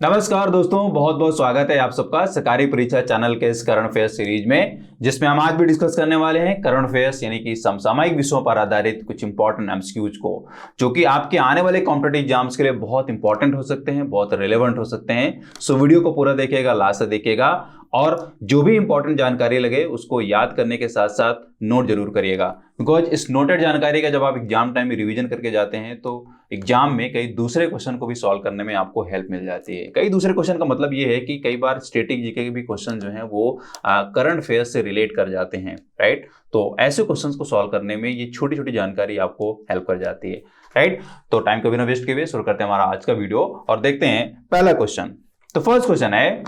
नमस्कार दोस्तों, बहुत बहुत स्वागत है आप सबका सरकारी परीक्षा चैनल के इस करंट अफेयर्स सीरीज में, जिसमें हम आज भी डिस्कस करने वाले हैं करंट अफेयर्स यानी कि समसामयिक विषयों पर आधारित कुछ इंपॉर्टेंट एमसीक्यूज को, जो कि आपके आने वाले कॉम्पिटिटिव एग्जाम्स के लिए बहुत इंपॉर्टेंट हो सकते हैं, बहुत रिलेवेंट हो सकते हैं। सो वीडियो को पूरा देखिएगा, लास्ट तक देखिएगा और जो भी इंपॉर्टेंट जानकारी लगे उसको याद करने के साथ साथ नोट जरूर करिएगा, बिकॉज इस नोटेड जानकारी का जब आप एग्जाम टाइम में रिवीजन करके जाते हैं तो एग्जाम में कई दूसरे क्वेश्चन को भी सॉल्व करने में आपको हेल्प मिल जाती है। कई दूसरे क्वेश्चन का मतलब ये है कि कई बार स्टैटिक जीके के भी क्वेश्चन जो हैं वो करंट अफेयर्स से रिलेट कर जाते हैं, राइट। तो ऐसे क्वेश्चंस को सॉल्व करने में ये छोटी छोटी जानकारी आपको हेल्प कर जाती है, राइट। तो टाइम कभी ना वेस्ट किए शुरू करते हैं हमारा आज का वीडियो और देखते हैं पहला क्वेश्चन। तो फर्स्ट क्वेश्चन है,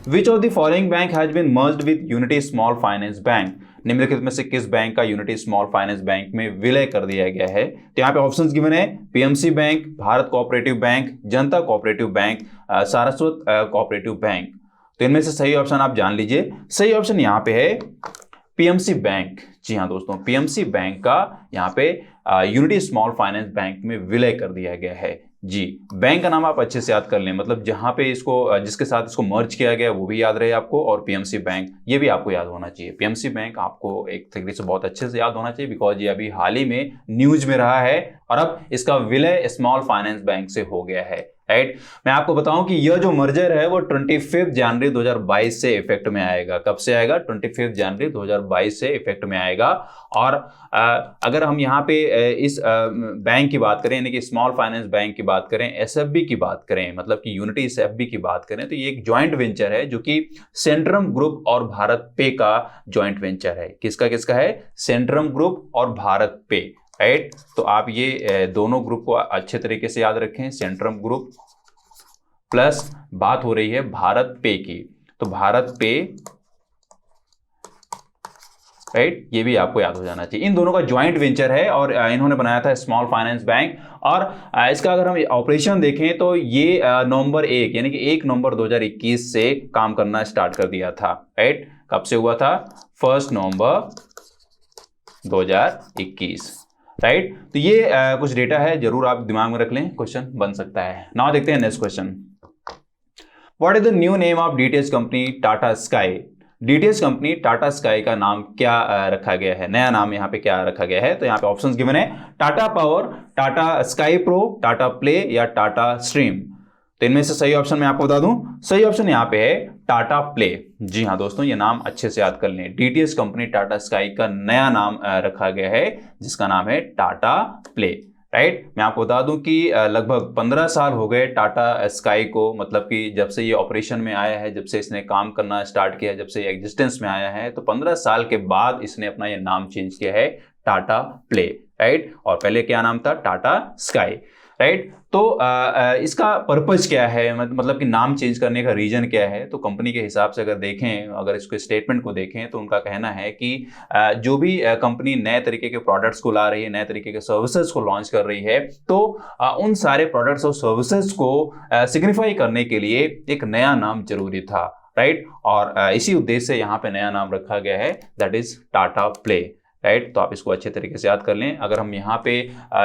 Which of the following bank has been merged with Unity Small Finance Bank? निम्नलिखित में से किस बैंक का यूनिटी स्मॉल फाइनेंस बैंक में विलय कर दिया गया है? तो यहाँ पे ऑप्शंस गिवन है, PMC bank, Bharat cooperative bank, Janata cooperative bank, Saraswat cooperative bank. तो इनमें से सही ऑप्शन आप जान लीजिए। सही ऑप्शन यहाँ पे है पीएमसी बैंक। जी हाँ दोस्तों, पीएमसी बैंक का यहाँ पे यूनिटी स्मॉल फाइनेंस बैंक में विलय कर दिया गया है। जी, बैंक का नाम आप अच्छे से याद कर लें, मतलब जहां पे इसको जिसके साथ इसको मर्ज किया गया वो भी याद रहे आपको, और पीएमसी बैंक ये भी आपको याद होना चाहिए। पीएमसी बैंक आपको एक तरीके से बहुत अच्छे से याद होना चाहिए, बिकॉज ये अभी हाल ही में न्यूज में रहा है और अब इसका विलय स्मॉल फाइनेंस बैंक से हो गया है, राइट। मैं आपको बताऊं कि यह जो मर्जर है वो 25 जनवरी 2022 से इफेक्ट में आएगा। कब से आएगा? 25 जनवरी 2022 से इफेक्ट में आएगा। और अगर हम यहाँ पे इस बैंक की बात करें, यानी कि स्मॉल फाइनेंस बैंक की बात करें, एसएफबी की बात करें, मतलब कि यूनिटी एसएफबी की बात करें, तो ये एक जॉइंट वेंचर है जो कि सेंट्रम ग्रुप और भारत पे का जॉइंट वेंचर है। किसका किसका है? सेंट्रम ग्रुप और भारत पे, राइट। तो आप ये दोनों ग्रुप को अच्छे तरीके से याद रखें। सेंट्रम ग्रुप प्लस बात हो रही है भारत पे की, तो भारत पे, राइट, ये भी आपको याद हो जाना चाहिए। इन दोनों का ज्वाइंट वेंचर है और इन्होंने बनाया था स्मॉल फाइनेंस बैंक। और इसका अगर हम ऑपरेशन देखें तो ये नवंबर 1 यानी कि 1 नवंबर 2021 से काम करना स्टार्ट कर दिया था, राइट। कब से हुआ था? 1 नवंबर 2021, राइट। तो ये कुछ डेटा है, जरूर आप दिमाग में रख लें, क्वेश्चन बन सकता है। नाउ देखते हैं next question. What is the new name of DTH company Tata sky? DTH company Tata sky का नाम क्या रखा गया है? नया नाम यहाँ पे क्या रखा गया है? तो यहाँ पे ऑप्शंस गिवन है, Tata power, Tata sky pro, Tata play या टाटा स्ट्रीम। तो इनमें से सही ऑप्शन मैं आपको बता दूं, सही ऑप्शन यहाँ पे है टाटा प्ले। जी हाँ दोस्तों, ये नाम अच्छे से याद कर लें। डीटीएच कंपनी टाटा स्काई का नया नाम रखा गया है, जिसका नाम है टाटा प्ले, राइट। मैं आपको बता दूं कि लगभग 15 साल हो गए टाटा स्काई को, मतलब कि जब से ये ऑपरेशन में आया है, जब से इसने काम करना स्टार्ट किया, जब से ये एग्जिस्टेंस में आया है, तो 15 साल के बाद इसने अपना ये नाम चेंज किया है टाटा प्ले, राइट। और पहले क्या नाम था? Tata sky, right. तो इसका पर्पज क्या है, मतलब कि नाम चेंज करने का रीजन क्या है? तो कंपनी के हिसाब से अगर देखें, अगर इसके स्टेटमेंट को देखें, तो उनका कहना है कि जो भी कंपनी नए तरीके के प्रोडक्ट्स को ला रही है, नए तरीके के सर्विसेज को लॉन्च कर रही है, तो उन सारे प्रोडक्ट्स और सर्विसेज को सिग्निफाई करने के लिए एक नया नाम जरूरी था, राइट। और इसी उद्देश्य से यहाँ पे नया नाम रखा गया है, that is Tata play, right. तो आप इसको अच्छे तरीके से याद कर लें। अगर हम यहाँ पे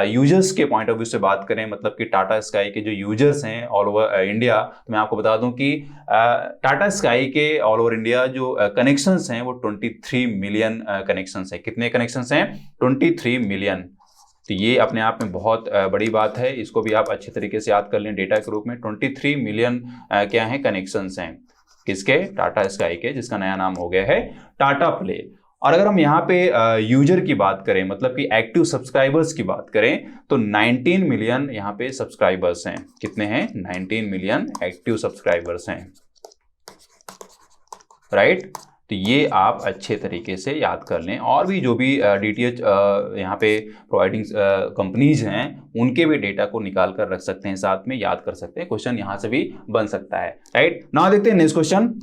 यूजर्स के पॉइंट ऑफ व्यू से बात करें, मतलब कि टाटा स्काई के जो यूजर्स हैं ऑल ओवर इंडिया, तो मैं आपको बता दूं कि टाटा स्काई के ऑल ओवर इंडिया जो कनेक्शंस हैं वो 23 मिलियन कनेक्शंस हैं। कितने कनेक्शंस हैं? 23 मिलियन। तो ये अपने आप में बहुत बड़ी बात है, इसको भी आप अच्छे तरीके से याद कर लें डेटा के रूप में। 23 मिलियन क्या है? कनेक्शंस हैं। किसके? टाटा स्काई के, जिसका नया नाम हो गया है टाटा प्ले। और अगर हम यहाँ पे यूजर की बात करें, मतलब कि एक्टिव सब्सक्राइबर्स की बात करें, तो 19 मिलियन यहाँ पे सब्सक्राइबर्स हैं। कितने हैं? 19 मिलियन एक्टिव सब्सक्राइबर्स हैं, राइट। तो ये आप अच्छे तरीके से याद कर लें। और भी जो भी डीटीएच यहाँ पे प्रोवाइडिंग कंपनीज हैं, उनके भी डेटा को निकाल कर रख सकते हैं, साथ में याद कर सकते हैं। क्वेश्चन यहाँ से भी बन सकता है, राइट। नाउ देखते हैं next question.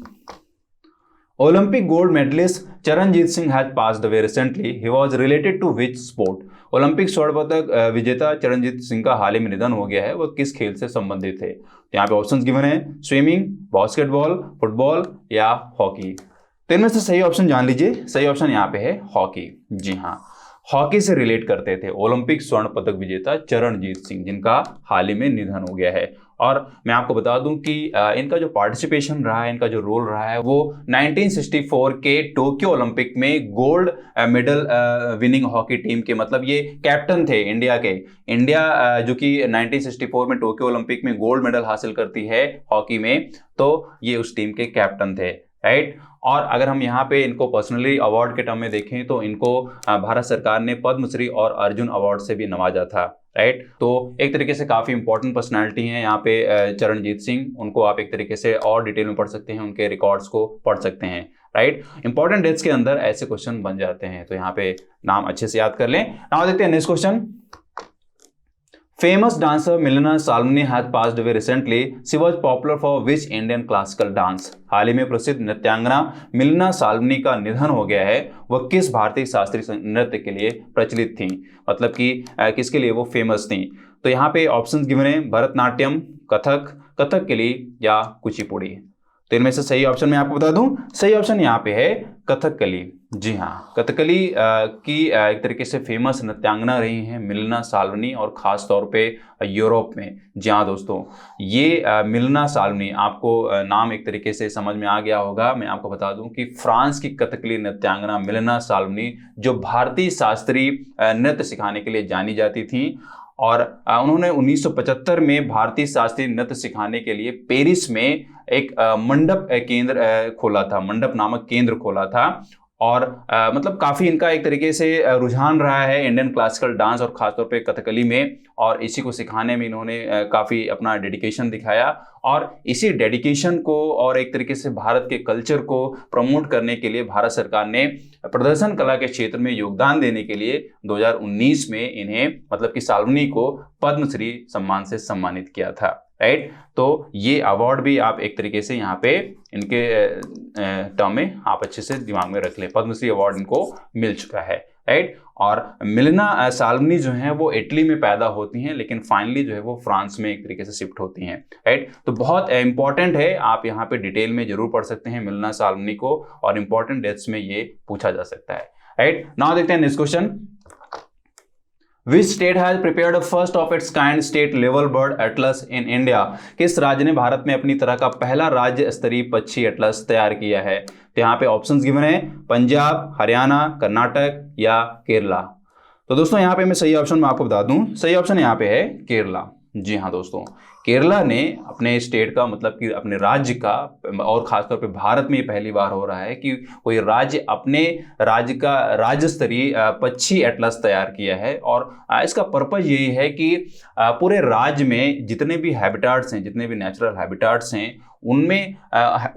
Olympic gold medalist Charanjit Singh has passed away recently. He was related to which sport? Olympic स्वर्ण पदक विजेता चरणजीत सिंह का हाल ही में निधन हो गया है, वो किस खेल से संबंधित थे? तो यहाँ पे ऑप्शंस गिवन है, स्विमिंग, बास्केटबॉल, फुटबॉल या हॉकी। तो इनमें से सही ऑप्शन जान लीजिए। सही ऑप्शन यहाँ पे है हॉकी। जी हाँ, हॉकी से रिलेट करते थे ओलंपिक स्वर्ण पदक विजेता चरणजीत सिंह, जिनका हाल ही में निधन हो गया है। और मैं आपको बता दूं कि इनका जो पार्टिसिपेशन रहा है, इनका जो रोल रहा है, वो 1964 के टोक्यो ओलंपिक में gold medal winning hockey team के, मतलब ये कैप्टन थे इंडिया के। इंडिया जो कि 1964 में टोक्यो ओलंपिक में गोल्ड मेडल हासिल करती है हॉकी में, तो ये उस टीम के कैप्टन थे, राइट। और अगर हम यहाँ पे इनको पर्सनली अवार्ड के टर्म में देखें तो इनको भारत सरकार ने पद्मश्री और अर्जुन अवार्ड से भी नवाजा था, राइट। तो एक तरीके से काफ़ी इंपॉर्टेंट पर्सनालिटी हैं यहाँ पे चरणजीत सिंह, उनको आप एक तरीके से और डिटेल में पढ़ सकते हैं, उनके रिकॉर्ड्स को पढ़ सकते हैं, राइट। इंपॉर्टेंट डेट्स के अंदर ऐसे क्वेश्चन बन जाते हैं, तो यहाँ पे नाम अच्छे से याद कर लें। नाउ देखते हैं next question. Famous dancer Milena Salvini has passed away recently. She was popular for which Indian classical dance? हाल ही में प्रसिद्ध नृत्यांगना मिलिना साल्वनी का निधन हो गया है। वह किस भारतीय शास्त्रीय नृत्य के लिए प्रचलित थी, मतलब कि किसके लिए वो फेमस थी? तो यहाँ पे ऑप्शंस गिवन है, भरतनाट्यम, कथक, कथकली या कुचिपुड़ी। तो इनमें से सही ऑप्शन मैं आपको बता दूं, सही ऑप्शन यहाँ पे है कथकली। जी हाँ, कथकली की एक तरीके से फेमस नृत्यांगना रही हैं मिलिना साल्वनी, और ख़ास तौर पे यूरोप में। जी हाँ दोस्तों, ये मिलिना साल्वनी, आपको नाम एक तरीके से समझ में आ गया होगा। मैं आपको बता दूं कि फ्रांस की कथकली नृत्यांगना मिलिना साल्वनी, जो भारतीय शास्त्रीय नृत्य सिखाने के लिए जानी जाती थी, और उन्होंने 1975 में भारतीय शास्त्रीय नृत्य सिखाने के लिए पेरिस में एक मंडप केंद्र खोला था, मंडप नामक केंद्र खोला था। और मतलब काफ़ी इनका एक तरीके से रुझान रहा है इंडियन क्लासिकल डांस और ख़ासतौर पे कथकली में, और इसी को सिखाने में इन्होंने काफ़ी अपना डेडिकेशन दिखाया। और इसी डेडिकेशन को और एक तरीके से भारत के कल्चर को प्रमोट करने के लिए भारत सरकार ने प्रदर्शन कला के क्षेत्र में योगदान देने के लिए 2019 में इन्हें, मतलब कि साल्वनी को, पद्मश्री सम्मान से सम्मानित किया था, राइट। तो ये अवार्ड भी आप एक तरीके से यहाँ पे इनके टर्म में आप अच्छे से दिमाग में रख लें, पद्मश्री अवार्ड इनको मिल चुका है, राइट। और मिलिना साल्वनी जो है वो इटली में पैदा होती हैं, लेकिन फाइनली जो है वो फ्रांस में एक तरीके से शिफ्ट होती हैं, राइट। तो बहुत इंपॉर्टेंट है, आप यहाँ पे डिटेल में जरूर पढ़ सकते हैं मिलिना साल्वनी को, और इंपॉर्टेंट डेट्स में ये पूछा जा सकता है, राइट। नाउ देखते हैं next question. Which state has prepared a first of its kind state level bird atlas in India? किस राज्य ने भारत में अपनी तरह का पहला राज्य स्तरीय पक्षी एटलस तैयार किया है? तो यहाँ पे ऑप्शंस गिवन है, पंजाब, हरियाणा, कर्नाटक या केरला। तो दोस्तों यहाँ पे मैं सही ऑप्शन में आपको बता दूं, सही ऑप्शन यहाँ पे है केरला। जी हाँ दोस्तों, केरला ने अपने स्टेट का, मतलब कि अपने राज्य का, और खासतौर पे भारत में ये पहली बार हो रहा है कि कोई राज्य अपने राज्य का राज्य स्तरीय पक्षी एटलस तैयार किया है। और इसका पर्पज यही है कि पूरे राज्य में जितने भी हैबिटाट्स हैं, जितने भी नेचुरल हैबिटाट्स हैं, उनमें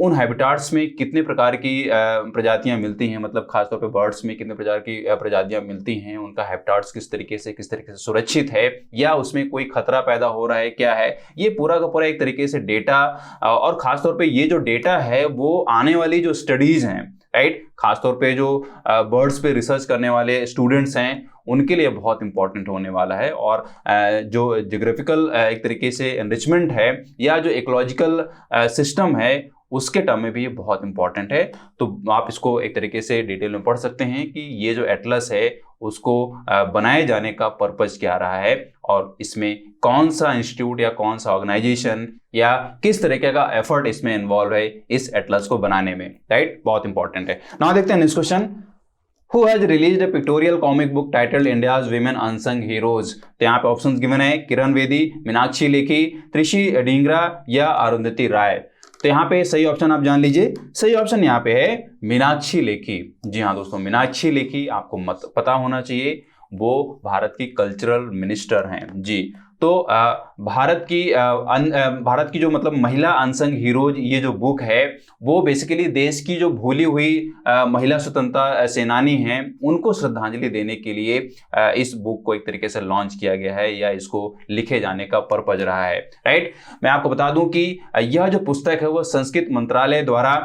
उन हैबिटाट्स में कितने प्रकार की प्रजातियां मिलती हैं, मतलब खासतौर पे बर्ड्स में कितने प्रकार की प्रजातियां मिलती हैं, उनका हैबिटाट्स किस तरीके से सुरक्षित है, या उसमें कोई खतरा पैदा हो रहा है, क्या है, ये पूरा का पूरा एक तरीके से डेटा। और खासतौर पे ये जो डेटा है वो आने वाली जो स्टडीज हैं, राइट, खासतौर पे जो बर्ड्स पे रिसर्च करने वाले स्टूडेंट्स हैं, उनके लिए बहुत इंपॉर्टेंट होने वाला है। और जो जियोग्राफिकल एक तरीके से एनरिचमेंट है, या जो इकोलॉजिकल सिस्टम है, उसके टर्म में भी ये बहुत इंपॉर्टेंट है। तो आप इसको एक तरीके से डिटेल में पढ़ सकते हैं कि ये जो एटलस है उसको बनाए जाने का पर्पज क्या रहा है, और इसमें कौन सा इंस्टीट्यूट या कौन सा ऑर्गेनाइजेशन या किस तरीके का एफर्ट इसमें इन्वॉल्व है इस एटलस को बनाने में, राइट, बहुत इंपॉर्टेंट है। नाउ देखते हैं next question. Who has released a pictorial comic book titled India's Women Unsung Heroes? तो यहाँ पे ऑप्शंस गिवन है, किरण बेदी, मीनाक्षी लेखी, त्रिशी ढींगरा या अरुंधति राय। तो यहाँ पे सही ऑप्शन आप जान लीजिए, सही ऑप्शन यहाँ पे है मीनाक्षी लेखी। जी हाँ दोस्तों, मीनाक्षी लेखी आपको पता होना चाहिए, वो भारत की कल्चरल मिनिस्टर हैं। जी, तो भारत की जो मतलब महिला अनसंग हीरोज, ये जो बुक है वो बेसिकली देश की जो भूली हुई महिला स्वतंत्रता सेनानी हैं उनको श्रद्धांजलि देने के लिए इस बुक को एक तरीके से लॉन्च किया गया है, या इसको लिखे जाने का पर्पज रहा है, राइट। मैं आपको बता दूं कि यह जो पुस्तक है वो संस्कृत मंत्रालय द्वारा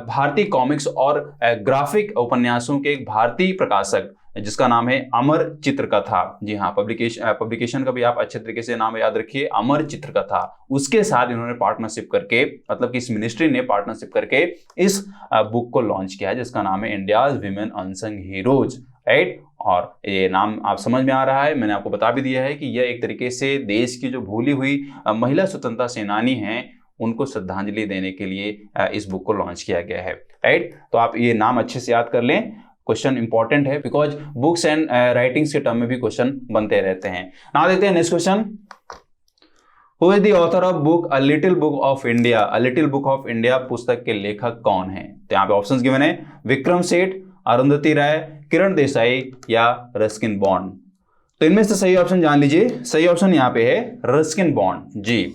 भारतीय कॉमिक्स और ग्राफिक उपन्यासों के एक भारतीय प्रकाशक जिसका नाम है अमर चित्रकथा, जी हाँ, पब्लिकेशन का भी आप अच्छे तरीके से नाम याद रखिए, अमर चित्रकथा, उसके साथ इन्होंने पार्टनरशिप करके, मतलब कि इस मिनिस्ट्री ने पार्टनरशिप करके इस बुक को लॉन्च किया है जिसका नाम है India's women unsung heroes, right. और ये नाम आप समझ में आ रहा है, मैंने आपको बता भी दिया है कि यह एक तरीके से देश की जो भूली हुई महिला स्वतंत्रता सेनानी हैं उनको श्रद्धांजलि देने के लिए इस बुक को लॉन्च किया गया है, राइट। तो आप ये नाम अच्छे से याद कर लें, क्वेश्चन इंपॉर्टेंट है बिकॉज बुक्स एंड राइटिंग्स के टर्म में भी क्वेश्चन बनते रहते हैं। नाउ देखते हैं next question. Who is the author of book a little book of India? A little book of India पुस्तक के लेखक कौन है? तो यहाँ पे ऑप्शंस गिवन है, विक्रम सेठ, अरुंधति राय, किरण देसाई या रस्किन बॉन्ड। तो इनमें से सही ऑप्शन जान लीजिए। सही ऑप्शन यहाँ पे है रस्किन बॉन्ड जी।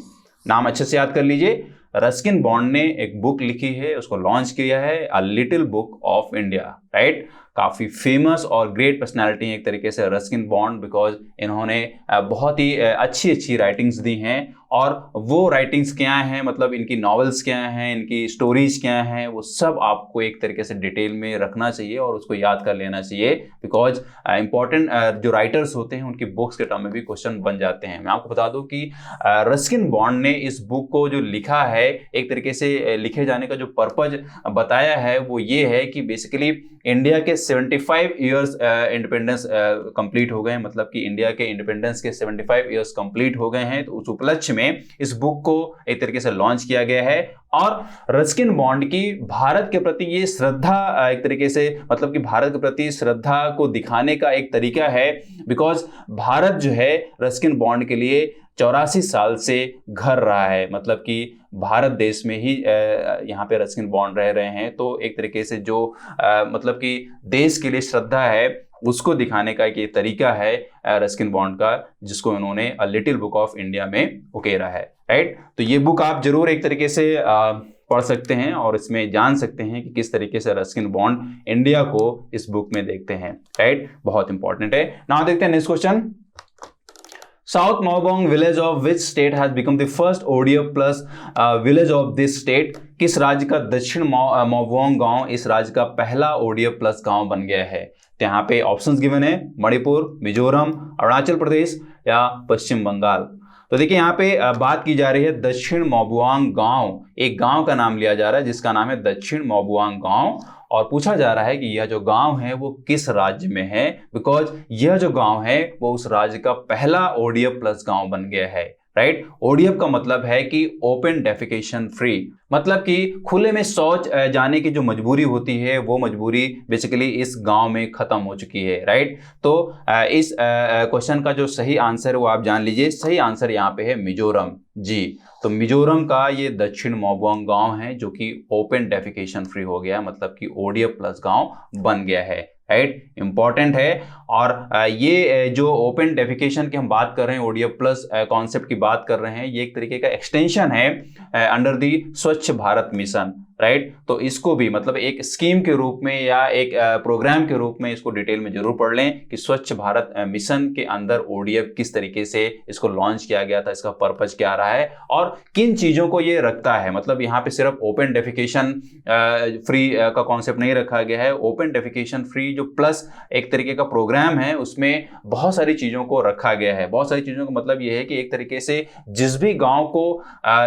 नाम अच्छे से याद कर लीजिए। रस्किन बॉन्ड ने एक बुक लिखी है, उसको लॉन्च किया है, a little book of India, right. काफ़ी फेमस और ग्रेट पर्सनालिटी एक तरीके से रस्किन बॉन्ड, बिकॉज इन्होंने बहुत ही अच्छी अच्छी राइटिंग्स दी हैं। और वो राइटिंग्स क्या हैं, मतलब इनकी नॉवेल्स क्या हैं, इनकी स्टोरीज क्या हैं, वो सब आपको एक तरीके से डिटेल में रखना चाहिए और उसको याद कर लेना चाहिए, बिकॉज इंपॉर्टेंट जो राइटर्स होते हैं उनकी बुक्स के टर्म में भी क्वेश्चन बन जाते हैं। मैं आपको बता दूं कि रस्किन बॉन्ड ने इस बुक को जो लिखा है, एक तरीके से लिखे जाने का जो पर्पज बताया है वो ये है कि बेसिकली इंडिया के 75 ईयर्स इंडिपेंडेंस कंप्लीट हो गए हैं, मतलब कि इंडिया के इंडिपेंडेंस के 75 ईयर्स कंप्लीट हो गए हैं। तो उस उपलक्ष्य में इस बुक को एक तरीके से लॉन्च किया गया है। और रस्किन बॉन्ड की भारत के प्रति ये श्रद्धा, एक तरीके से मतलब कि भारत के प्रति श्रद्धा को दिखाने का एक तरीका है, बिकॉज भारत जो है रस्किन बॉन्ड के लिए 84 साल से घर रहा है, मतलब कि भारत देश में ही यहाँ पे रस्किन बॉन्ड रह रहे हैं। तो एक तरीके से जो मतलब कि देश के लिए श्रद्धा है उसको दिखाने का एक ये तरीका है रस्किन बॉन्ड का, जिसको उन्होंने a little book of India में उकेरा है, राइट। तो ये बुक आप जरूर एक तरीके से पढ़ सकते हैं और इसमें जान सकते हैं कि किस तरीके से रस्किन बॉन्ड इंडिया को इस बुक में देखते हैं, राइट। बहुत इंपॉर्टेंट है। नाउ देखते हैं next question. South Mawbong village of which state has become the first ODF plus village of this state? किस राज्य का दक्षिण मॉबोंग गांव इस राज्य का पहला ODF प्लस गांव बन गया है? तो यहाँ पे ऑप्शंस गिवन है, मणिपुर, मिजोरम, अरुणाचल प्रदेश या पश्चिम बंगाल। तो देखिए यहाँ पे बात की जा रही है दक्षिण मॉबुआंग गांव, एक गांव का नाम लिया जा रहा है जिसका नाम है दक्षिण मॉबुआंग गांव। और पूछा जा रहा है कि यह जो गांव है वो किस राज्य में है, बिकॉज यह जो गांव है वो उस राज्य का पहला ODF प्लस गांव बन गया है, राइट। ODF का मतलब है कि ओपन डेफिकेशन फ्री, मतलब कि खुले में शौच जाने की जो मजबूरी होती है वो मजबूरी बेसिकली इस गांव में खत्म हो चुकी है, राइट। तो इस क्वेश्चन का जो सही आंसर है वो आप जान लीजिए। सही आंसर यहाँ पे है मिजोरम जी। तो मिजोरम का ये दक्षिण मॉबोंग गांव है जो कि ओपन डेफिकेशन फ्री हो गया, मतलब कि ODF प्लस गांव बन गया है, राइट। इंपॉर्टेंट है। और ये जो ओपन डेफिकेशन की हम बात कर रहे हैं, ODF प्लस कॉन्सेप्ट की बात कर रहे हैं, ये एक तरीके का एक्सटेंशन है अंडर दी स्वच्छ भारत मिशन, राइट। तो इसको भी मतलब एक स्कीम के रूप में या एक प्रोग्राम के रूप में इसको डिटेल में जरूर पढ़ लें कि स्वच्छ भारत मिशन के अंदर ODF किस तरीके से इसको लॉन्च किया गया था, इसका पर्पज क्या रहा है और किन चीजों को ये रखता है। मतलब यहाँ पे सिर्फ ओपन डेफिकेशन फ्री का कॉन्सेप्ट नहीं रखा गया है, ओपन डेफिकेशन फ्री जो प्लस एक तरीके का प्रोग्राम है उसमें बहुत सारी चीजों को रखा गया है। बहुत सारी चीजों का मतलब ये है कि एक तरीके से जिस भी गांव को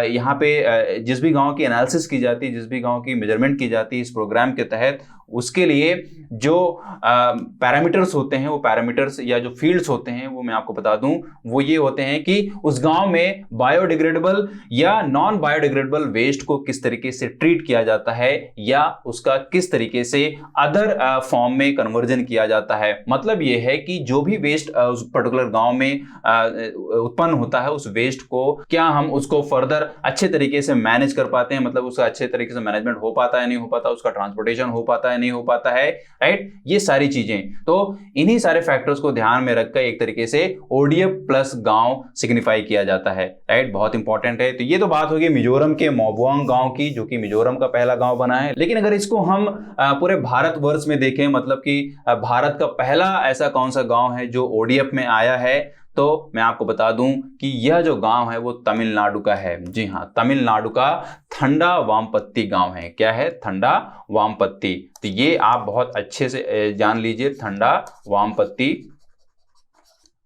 यहाँ पे जिस भी गांव की एनालिसिस की जाती है, जिस भी गांव की मेजरमेंट की जाती है इस प्रोग्राम के तहत, उसके लिए जो पैरामीटर्स होते हैं, वो पैरामीटर्स या जो फील्ड्स होते हैं वो मैं आपको बता दूं, वो ये होते हैं कि उस गांव में बायोडिग्रेडेबल या नॉन बायोडिग्रेडेबल वेस्ट को किस तरीके से ट्रीट किया जाता है या उसका किस तरीके से अदर फॉर्म में कन्वर्जन किया जाता है। मतलब ये है कि जो भी वेस्ट उस पर्टिकुलर गांव में उत्पन्न होता है, उस वेस्ट को क्या हम उसको फर्दर अच्छे तरीके से मैनेज कर पाते हैं, मतलब उसका अच्छे तरीके से मैनेजमेंट हो पाता है नहीं हो पाता, उसका ट्रांसपोर्टेशन हो पाता है नहीं हो पाता है, राइट। ये सारी चीजें, तो इन्हीं सारे फैक्टर्स को ध्यान में रखकर एक तरीके से ODF प्लस गांव सिग्निफाई किया जाता है, राइट। बहुत इंपॉर्टेंट है। तो ये तो बात होगी मिजोरम के मॉबुआंग गांव की, जो कि मिजोरम का पहला गांव बना है। लेकिन अगर इसको हम पूरे भारतवर्ष में देखें, मतलब कि भारत का पहला ऐसा कौन सा गांव है जो ODF में आया है, तो मैं आपको बता दूं कि यह जो गांव है वो तमिलनाडु का है। जी हाँ, तमिलनाडु का थंडा वामपत्ती गांव है। क्या है? थंडा वामपत्ती। तो ये आप बहुत अच्छे से जान लीजिए, थंडा वामपत्ती,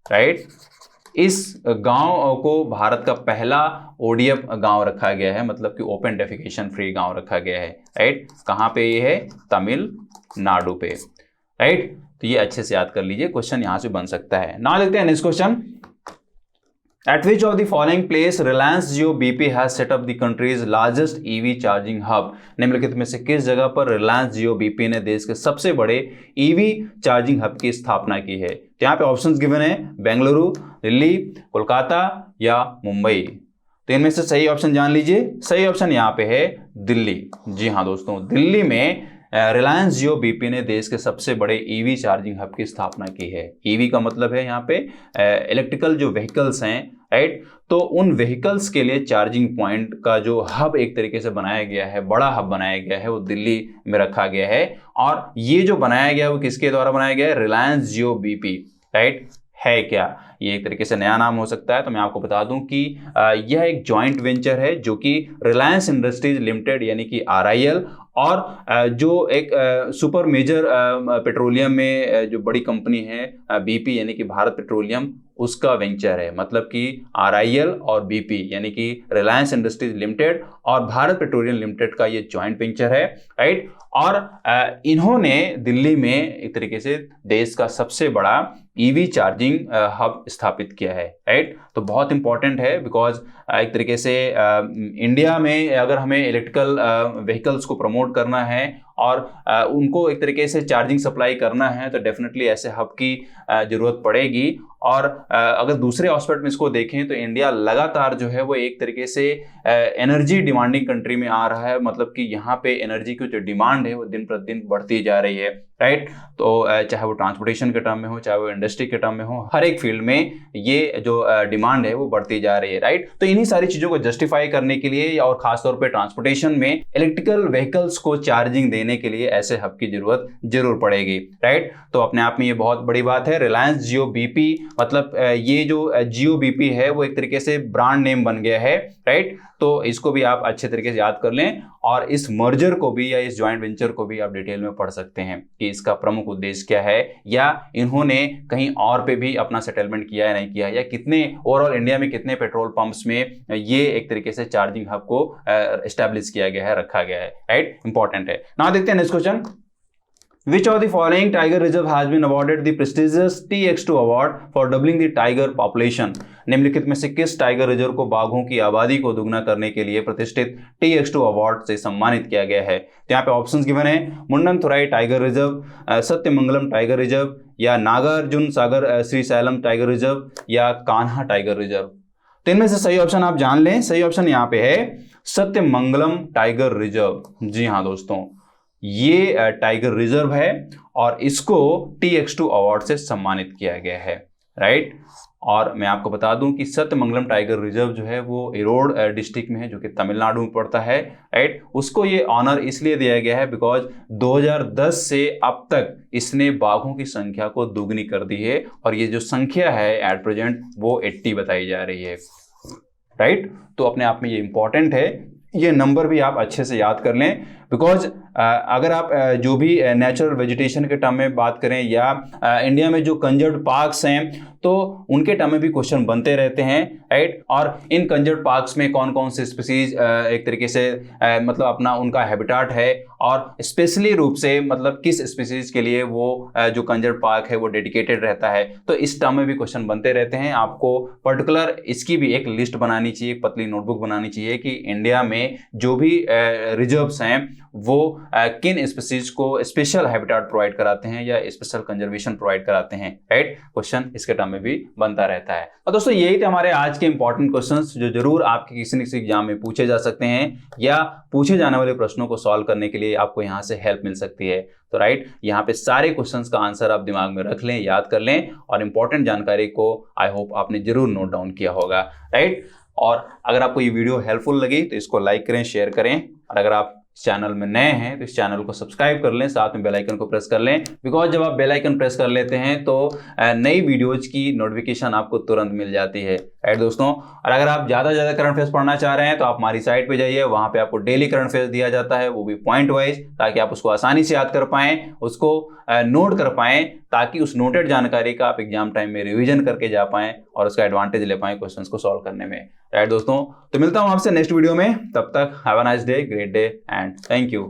राइट। इस गांव को भारत का पहला ODF गांव रखा गया है, मतलब कि ओपन डेफिकेशन फ्री गांव रखा गया है, राइट। कहां पे ये है? तमिलनाडु पे, राइट। तो ये अच्छे से याद कर लीजिए, क्वेश्चन यहां से बन सकता है। नाउ देखते हैं next question. At which of the following place Reliance Jio BP has set up the country's largest EV charging hub? निम्नलिखित में से किस जगह पर Reliance Jio BP ने देश के सबसे बड़े EV चार्जिंग हब की स्थापना की है? तो यहाँ पे ऑप्शंस गिवन है, बेंगलुरु, दिल्ली, कोलकाता या मुंबई। तो इनमें से सही ऑप्शन जान लीजिए। सही ऑप्शन यहाँ पे है दिल्ली। जी हाँ दोस्तों, दिल्ली में रिलायंस जियो बीपी ने देश के सबसे बड़े ईवी चार्जिंग हब की स्थापना की है। ईवी का मतलब है यहाँ पे इलेक्ट्रिकल जो व्हीकल्स हैं, राइट, तो उन व्हीकल्स के लिए चार्जिंग पॉइंट का जो हब एक तरीके से बनाया गया है, बड़ा हब बनाया गया है, वो दिल्ली में रखा गया है। और ये जो बनाया गया है वो किसके द्वारा बनाया गया है? रिलायंस जियो बीपी, राइट। है क्या ये एक तरीके से नया नाम हो सकता है? तो मैं आपको बता दूं कि यह एक जॉइंट वेंचर है जो कि रिलायंस इंडस्ट्रीज लिमिटेड यानी कि RIL और जो एक सुपर मेजर पेट्रोलियम में जो बड़ी कंपनी है BP यानी कि भारत पेट्रोलियम, उसका वेंचर है। मतलब कि RIL और BP यानी कि रिलायंस इंडस्ट्रीज लिमिटेड और भारत पेट्रोलियम लिमिटेड का ये जॉइंट वेंचर है, राइट। और इन्होंने दिल्ली में एक तरीके से देश का सबसे बड़ा EV चार्जिंग हब स्थापित किया है, राइट। तो बहुत इंपॉर्टेंट है बिकॉज एक तरीके से इंडिया में अगर हमें इलेक्ट्रिकल व्हीकल्स को प्रमोट करना है और उनको एक तरीके से चार्जिंग सप्लाई करना है तो डेफिनेटली ऐसे हब की जरूरत पड़ेगी। और अगर दूसरे एस्पेक्ट में इसको देखें तो इंडिया लगातार जो है वो एक तरीके से एनर्जी डिमांडिंग कंट्री में आ रहा है। मतलब कि यहाँ पे एनर्जी की जो डिमांड है वो दिन प्रतिदिन बढ़ती जा रही है, राइट। तो चाहे वो ट्रांसपोर्टेशन के टर्म में हो, चाहे वो इंडस्ट्री के टर्म में हो, हर एक फील्ड में ये जो डिमांड है वो बढ़ती जा रही है, राइट। तो इन्हीं सारी चीजों को जस्टिफाई करने के लिए और खासतौर पे ट्रांसपोर्टेशन में इलेक्ट्रिकल व्हीकल्स को चार्जिंग देने के लिए ऐसे हब की जरूरत जरूर पड़ेगी, राइट। तो अपने आप में ये बहुत बड़ी बात है। रिलायंस जियो बीपी मतलब ये जो जियो बीपी है वो एक तरीके से ब्रांड नेम बन गया है, राइट। तो इसको भी आप अच्छे तरीके से याद कर लें और इस मर्जर को भी या इस जॉइंट वेंचर को भी आप डिटेल में पढ़ सकते हैं कि इसका प्रमुख उद्देश्य क्या है या इन्होंने कहीं और पे भी अपना सेटलमेंट किया है नहीं किया है, या कितने ओवरऑल इंडिया में कितने पेट्रोल पंप्स में ये एक तरीके से चार्जिंग हब को एस्टैब्लिश किया गया है, रखा गया है, राइट। इंपॉर्टेंट है। नाउ देखते हैं next question. Which of the following tiger reserve has been awarded the prestigious TX2 award for doubling the tiger population? निम्नलिखित में से किस टाइगर रिजर्व को बाघों की आबादी को दुगना करने के लिए प्रतिष्ठित TX2 अवार्ड से सम्मानित किया गया है? तो यहाँ पे ऑप्शंस गिवन है, Mundanthurai tiger reserve, Sathyamangalam tiger reserve या नागार्जुन सागर श्रीशैलम टाइगर रिजर्व या कान्हा टाइगर रिजर्व। तो इनमें से सही ऑप्शन आप जान लें। सही ऑप्शन यहाँ पे है सत्यमंगलम टाइगर रिजर्व। जी हाँ दोस्तों, ये टाइगर रिजर्व है और इसको TX2 अवार्ड से सम्मानित किया गया है, राइट। और मैं आपको बता दूं कि सत्यमंगलम टाइगर रिजर्व जो है वो इरोड डिस्ट्रिक्ट में है जो कि तमिलनाडु में पड़ता है, राइट। उसको ये ऑनर इसलिए दिया गया है बिकॉज 2010 से अब तक इसने बाघों की संख्या को दुगनी कर दी है और ये जो संख्या है एट प्रेजेंट वो 80 बताई जा रही है, राइट। तो अपने आप में ये इंपॉर्टेंट है, ये नंबर भी आप अच्छे से याद कर लें बिकॉज अगर आप जो भी नेचुरल वेजिटेशन के टर्म में बात करें या इंडिया में जो कंजर्व्ड पार्क्स हैं तो उनके टर्म में भी क्वेश्चन बनते रहते हैं, राइट। और इन कंजर्व्ड पार्क्स में कौन कौन से स्पीसीज एक तरीके से मतलब अपना उनका हैबिटाट है और स्पेशली रूप से मतलब किस स्पीसीज के लिए वो जो कंजर्व्ड पार्क है वो डेडिकेटेड रहता है। तो इस टर्म में भी क्वेश्चन बनते रहते हैं। आपको पर्टिकुलर इसकी भी एक लिस्ट बनानी चाहिए, एक पतली नोटबुक बनानी चाहिए कि इंडिया में जो भी रिजर्व्स हैं वो किन स्पीसीज को स्पेशल हैबिटेट प्रोवाइड कराते हैं या स्पेशल कंजर्वेशन प्रोवाइड कराते हैं, राइट। क्वेश्चन इसके टर्म में भी बनता रहता है। और दोस्तों यही थे हमारे आज के इंपॉर्टेंट क्वेश्चंस जो जरूर आपके किसी न किसी एग्जाम में पूछे जा सकते हैं या पूछे जाने वाले प्रश्नों को सॉल्व करने के लिए आपको यहाँ से हेल्प मिल सकती है। तो राइट, यहाँ पे सारे क्वेश्चंस का आंसर आप दिमाग में रख लें, याद कर लें और इंपॉर्टेंट जानकारी को आई होप आपने जरूर नोट डाउन किया होगा, राइट। और अगर आपको ये वीडियो हेल्पफुल लगी तो इसको लाइक करें, शेयर करें और अगर आप इस चैनल में नए हैं तो इस चैनल को सब्सक्राइब कर लें, साथ में बेल आइकन को प्रेस कर लें बिकॉज जब आप बेल आइकन प्रेस कर लेते हैं तो नई वीडियोज की नोटिफिकेशन आपको तुरंत मिल जाती है, राइट दोस्तों। और अगर आप ज़्यादा से ज़्यादा करंट अफेयर्स पढ़ना चाह रहे हैं तो आप हमारी साइट पे जाइए, वहाँ पे आपको डेली करंट अफेयर्स दिया जाता है, वो भी पॉइंट वाइज, ताकि आप उसको आसानी से याद कर पाएं, उसको नोट कर पाएं, ताकि उस नोटेड जानकारी का आप एग्जाम टाइम में रिवीजन करके जा पाएं और उसका एडवांटेज ले पाएं क्वेश्चंस को सॉल्व करने में, राइट दोस्तों। तो मिलता हूं आपसे नेक्स्ट वीडियो में, तब तक have a nice day, great day and thank you.